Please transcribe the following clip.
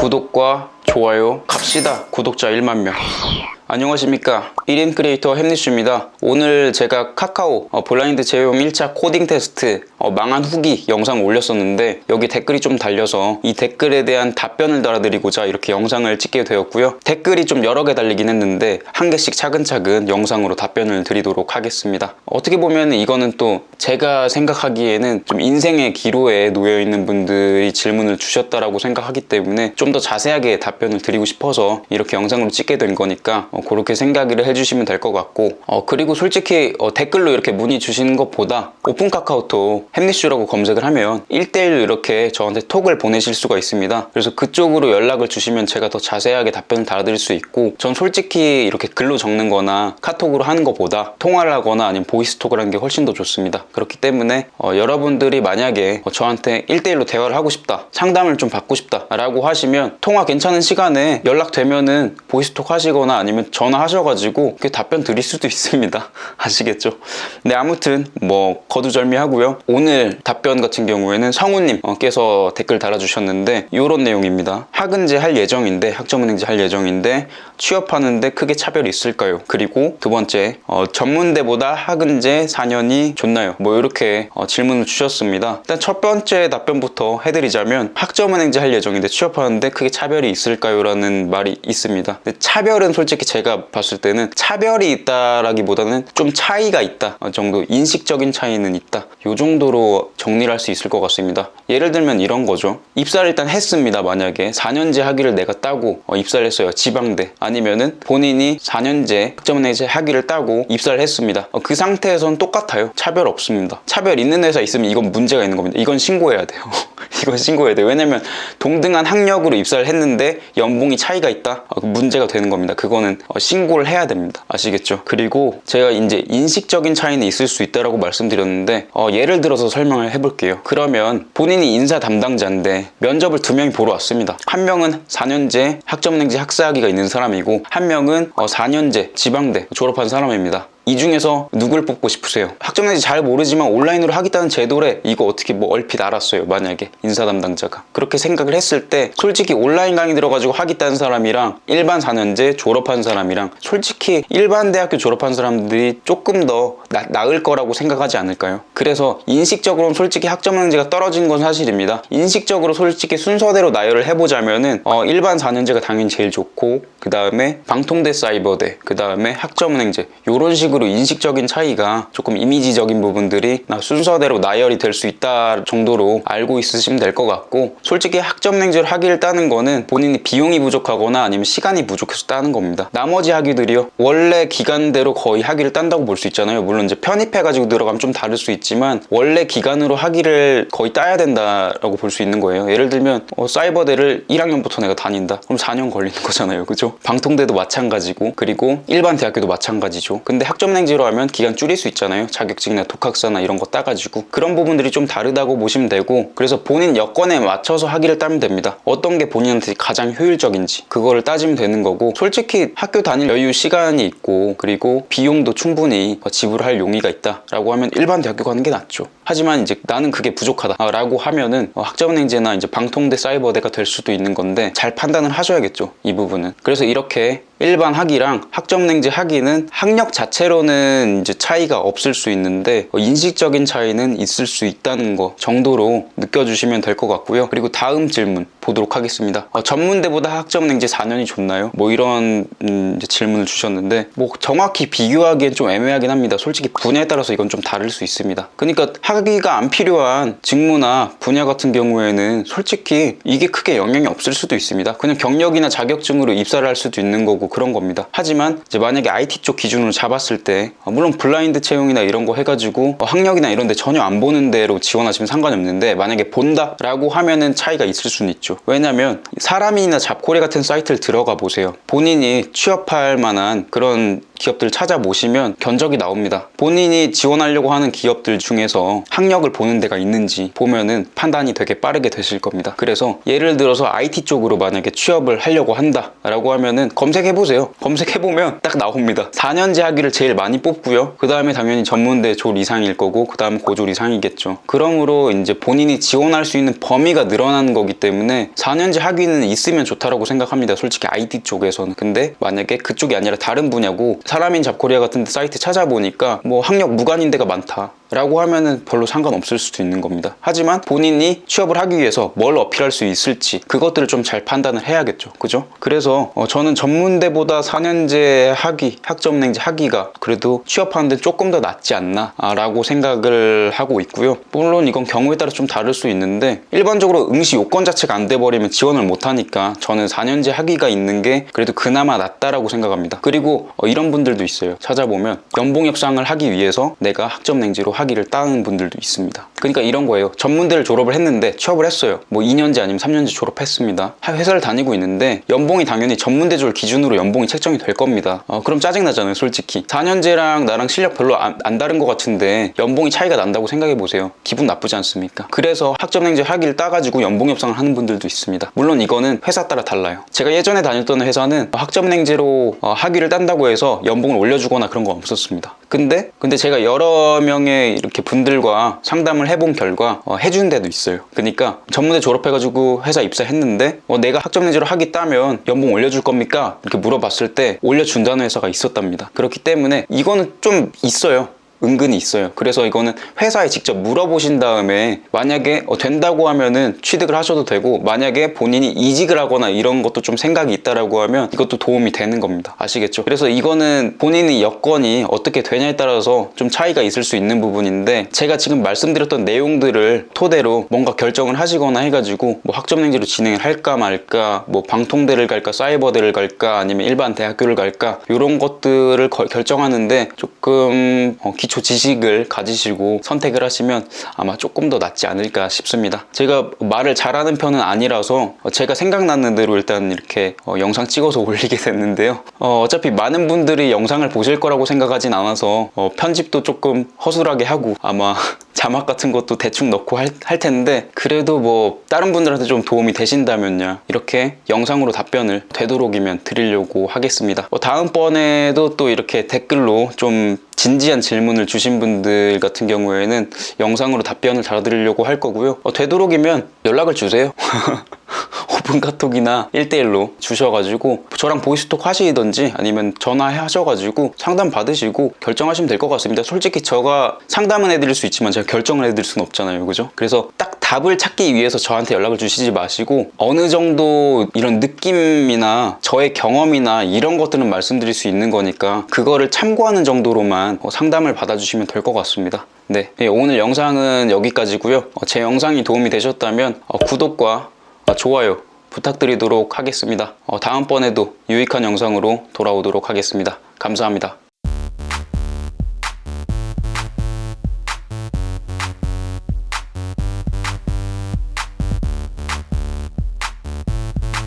구독과 좋아요 갑시다. 구독자 1만 명. 안녕하십니까, 1인 크리에이터 햄리슈입니다. 오늘 제가 카카오 블라인드 채용 1차 코딩 테스트 망한 후기 영상 올렸었는데 여기 댓글이 좀 달려서 이 댓글에 대한 답변을 달아드리고자 이렇게 영상을 찍게 되었고요. 댓글이 좀 여러 개 달리긴 했는데 한 개씩 차근차근 영상으로 답변을 드리도록 하겠습니다. 어떻게 보면 이거는 또 제가 생각하기에는 좀 인생의 기로에 놓여있는 분들이 질문을 주셨다라고 생각하기 때문에 좀 더 자세하게 답변을 드리고 싶어서 이렇게 영상으로 찍게 된 거니까 그렇게 생각을 해주시면 될 것 같고, 그리고 솔직히 댓글로 이렇게 문의 주시는 것보다 오픈 카카오톡 햄리슈라고 검색을 하면 1대1 이렇게 저한테 톡을 보내실 수가 있습니다. 그래서 그쪽으로 연락을 주시면 제가 더 자세하게 답변을 달아드릴 수 있고, 전 솔직히 이렇게 글로 적는 거나 카톡으로 하는 것보다 통화를 하거나 아니면 보이스톡을 하는 게 훨씬 더 좋습니다. 그렇기 때문에 여러분들이 만약에 저한테 1대1로 대화를 하고 싶다, 상담을 좀 받고 싶다 라고 하시면 통화 괜찮은 시간에 연락되면은 보이스톡 하시거나 아니면 전화하셔가지고 답변 드릴 수도 있습니다. 아시겠죠? 네, 아무튼 거두절미하고요. 오늘 답변 같은 경우에는 성우님께서 댓글 달아주셨는데 이런 내용입니다. 학은제 할 예정인데, 학점은행제 할 예정인데 취업하는데 크게 차별이 있을까요? 그리고 두 번째, 전문대보다 학은제 4년이 좋나요? 이렇게 질문을 주셨습니다. 일단 첫 번째 답변부터 해드리자면, 학점은행제 할 예정인데 취업하는데 크게 차별이 있을까요? 라는 말이 있습니다. 근데 차별은 솔직히 제가 봤을 때는 차별이 있다라기보다는 좀 차이가 있다 정도, 인식적인 차이는 있다, 이 정도로 정리를 할 수 있을 것 같습니다. 예를 들면 이런 거죠. 입사를 일단 했습니다. 만약에 4년제 학위를 내가 따고 입사를 했어요. 지방대. 아니면은 본인이 4년제 학점은행제 학위를 따고 입사를 했습니다. 그 상태에서는 똑같아요. 차별 없습니다. 차별 있는 회사 있으면 이건 문제가 있는 겁니다. 이건 신고해야 돼요. 이건 신고해야 돼요. 왜냐면 동등한 학력으로 입사를 했는데 연봉이 차이가 있다? 문제가 되는 겁니다. 그거는 신고를 해야 됩니다. 아시겠죠? 그리고 제가 이제 인식적인 차이는 있을 수 있다라고 말씀드렸는데 예를 들어서 설명을 해볼게요. 그러면 본인이 인사 담당자인데 면접을 2명이 보러 왔습니다. 한 명은 4년제 학점은행제 학사학위가 있는 사람이고 한 명은 4년제 지방대 졸업한 사람입니다. 이 중에서 누굴 뽑고 싶으세요? 학점은행제 잘 모르지만 온라인으로 하겠다는 제도래 이거 어떻게 얼핏 알았어요. 만약에 인사 담당자가 그렇게 생각을 했을 때 솔직히 온라인 강의 들어가지고 하겠다는 사람이랑 일반 4년제 졸업한 사람이랑 솔직히 일반 대학교 졸업한 사람들이 조금 더 나을 거라고 생각하지 않을까요? 그래서 인식적으로는 솔직히 학점은행제가 떨어진 건 사실입니다. 인식적으로 솔직히 순서대로 나열을 해보자면은 일반 4년제가 당연히 제일 좋고, 그 다음에 방통대 사이버대, 그 다음에 학점은행제, 요런 식으로 인식적인 차이가, 조금 이미지적인 부분들이 순서대로 나열이 될 수 있다 정도로 알고 있으시면 될 것 같고, 솔직히 학점은행제를 학위를 따는 거는 본인이 비용이 부족하거나 아니면 시간이 부족해서 따는 겁니다. 나머지 학위들이요, 원래 기간대로 거의 학위를 딴다고 볼 수 있잖아요. 물론 이제 편입해가지고 들어가면 좀 다를 수 있지만 원래 기간으로 학위를 거의 따야 된다라고 볼 수 있는 거예요. 예를 들면 사이버대를 1학년부터 내가 다닌다, 그럼 4년 걸리는 거잖아요. 그죠? 방통대도 마찬가지고, 그리고 일반 대학교도 마찬가지죠. 근데 학점은행제로 하면 기간 줄일 수 있잖아요. 자격증이나 독학사나 이런 거 따가지고. 그런 부분들이 좀 다르다고 보시면 되고, 그래서 본인 여건에 맞춰서 학위를 따면 됩니다. 어떤 게 본인한테 가장 효율적인지 그거를 따지면 되는 거고, 솔직히 학교 다닐 여유 시간이 있고 그리고 비용도 충분히 지불할 용의가 있다 라고 하면 일반 대학교 가는 게 낫죠. 하지만 이제 나는 그게 부족하다 라고 하면은 학점은행제나 이제 방통대 사이버대가 될 수도 있는 건데 잘 판단을 하셔야겠죠, 이 부분은. 그래서 이렇게 일반 학위랑 학점은행제 학위는 학력 자체로는 이제 차이가 없을 수 있는데 인식적인 차이는 있을 수 있다는 거 정도로 느껴주시면 될 것 같고요. 그리고 다음 질문 보도록 하겠습니다. 전문대보다 학점은행제 4년이 좋나요? 이런 이제 질문을 주셨는데 정확히 비교하기엔 좀 애매하긴 합니다. 솔직히 분야에 따라서 이건 좀 다를 수 있습니다. 그러니까 학위가 안 필요한 직무나 분야 같은 경우에는 솔직히 이게 크게 영향이 없을 수도 있습니다. 그냥 경력이나 자격증으로 입사를 할 수도 있는 거고 그런 겁니다. 하지만 이제 만약에 IT 쪽 기준으로 잡았을 때 물론 블라인드 채용이나 이런 거 해가지고 학력이나 이런 데 전혀 안 보는 데로 지원하시면 상관이 없는데, 만약에 본다 라고 하면은 차이가 있을 수는 있죠. 왜냐면 사람이나 잡코리 같은 사이트를 들어가 보세요. 본인이 취업할 만한 그런 기업들 찾아보시면 견적이 나옵니다. 본인이 지원하려고 하는 기업들 중에서 학력을 보는 데가 있는지 보면은 판단이 되게 빠르게 되실 겁니다. 그래서 예를 들어서 IT 쪽으로 만약에 취업을 하려고 한다 라고 하면은 검색해보세요. 검색해보면 딱 나옵니다. 4년제 학위를 제일 많이 뽑고요. 그 다음에 당연히 전문대 졸 이상일 거고 그 다음 고졸 이상이겠죠. 그러므로 이제 본인이 지원할 수 있는 범위가 늘어나는 거기 때문에 4년제 학위는 있으면 좋다라고 생각합니다. 솔직히 IT 쪽에서는. 근데 만약에 그쪽이 아니라 다른 분야고 사람인 잡코리아 같은 데 사이트 찾아보니까 뭐 학력 무관인 데가 많다 라고 하면은 별로 상관없을 수도 있는 겁니다. 하지만 본인이 취업을 하기 위해서 뭘 어필할 수 있을지 그것들을 좀 잘 판단을 해야겠죠. 그죠? 그래서 저는 전문대보다 4년제 학위, 학점냉제 학위가 그래도 취업하는 데 조금 더 낫지 않나 라고 생각을 하고 있고요. 물론 이건 경우에 따라 좀 다를 수 있는데 일반적으로 응시 요건 자체가 안 돼버리면 지원을 못하니까 저는 4년제 학위가 있는 게 그래도 그나마 낫다라고 생각합니다. 그리고 이런 분들도 있어요. 찾아보면 연봉 협상을 하기 위해서 내가 학점냉지로 학위를 따는 분들도 있습니다. 그러니까 이런 거예요. 전문대를 졸업을 했는데 취업을 했어요. 뭐 2년제 아니면 3년제 졸업했습니다. 회사를 다니고 있는데 연봉이 당연히 전문대졸 기준으로 연봉이 책정이 될 겁니다. 그럼 짜증나잖아요, 솔직히. 4년제랑 나랑 실력 별로 안 다른 것 같은데 연봉이 차이가 난다고 생각해보세요. 기분 나쁘지 않습니까? 그래서 학점냉제 학위를 따가지고 연봉 협상을 하는 분들도 있습니다. 물론 이거는 회사 따라 달라요. 제가 예전에 다녔던 회사는 학점냉제로 학위를 딴다고 해서 연봉을 올려주거나 그런 거 없었습니다. 근데 제가 여러 명의 이렇게 분들과 상담을 해본 결과 해준 데도 있어요. 그러니까 전문대 졸업해가지고 회사 입사했는데 내가 학점냉지로 학위 따면 연봉 올려줄 겁니까? 이렇게 물어봤을 때 올려준다는 회사가 있었답니다. 그렇기 때문에 이거는 좀 있어요. 은근히 있어요. 그래서 이거는 회사에 직접 물어보신 다음에 만약에 된다고 하면은 취득을 하셔도 되고 만약에 본인이 이직을 하거나 이런 것도 좀 생각이 있다라고 하면 이것도 도움이 되는 겁니다. 아시겠죠? 그래서 이거는 본인의 여건이 어떻게 되냐에 따라서 좀 차이가 있을 수 있는 부분인데 제가 지금 말씀드렸던 내용들을 토대로 뭔가 결정을 하시거나 해가지고 뭐 학점냉지로 진행을 할까 말까 뭐 방통대를 갈까 사이버대를 갈까 아니면 일반 대학교를 갈까 이런 것들을 결정하는데 조금 기초 지식을 가지시고 선택을 하시면 아마 조금 더 낫지 않을까 싶습니다. 제가 말을 잘하는 편은 아니라서 제가 생각나는 대로 일단 이렇게 영상 찍어서 올리게 됐는데요. 어차피 많은 분들이 영상을 보실 거라고 생각하진 않아서 편집도 조금 허술하게 하고 아마 자막 같은 것도 대충 넣고 할 텐데 그래도 뭐 다른 분들한테 좀 도움이 되신다면요 이렇게 영상으로 답변을 되도록이면 드리려고 하겠습니다. 다음번에도 또 이렇게 댓글로 좀 진지한 질문을 주신 분들 같은 경우에는 영상으로 답변을 달아드리려고 할 거고요. 되도록이면 연락을 주세요. 오픈 카톡이나 1대1로 주셔가지고 저랑 보이스톡 하시던지 아니면 전화하셔가지고 상담 받으시고 결정하시면 될 것 같습니다. 솔직히 제가 상담은 해드릴 수 있지만 제가 결정을 해드릴 수는 없잖아요. 그죠? 그래서 딱 답을 찾기 위해서 저한테 연락을 주시지 마시고 어느 정도 이런 느낌이나 저의 경험이나 이런 것들은 말씀드릴 수 있는 거니까 그거를 참고하는 정도로만 상담을 받아주시면 될 것 같습니다. 네, 오늘 영상은 여기까지고요. 제 영상이 도움이 되셨다면 구독과 좋아요 부탁드리도록 하겠습니다. 다음번에도 유익한 영상으로 돌아오도록 하겠습니다. 감사합니다.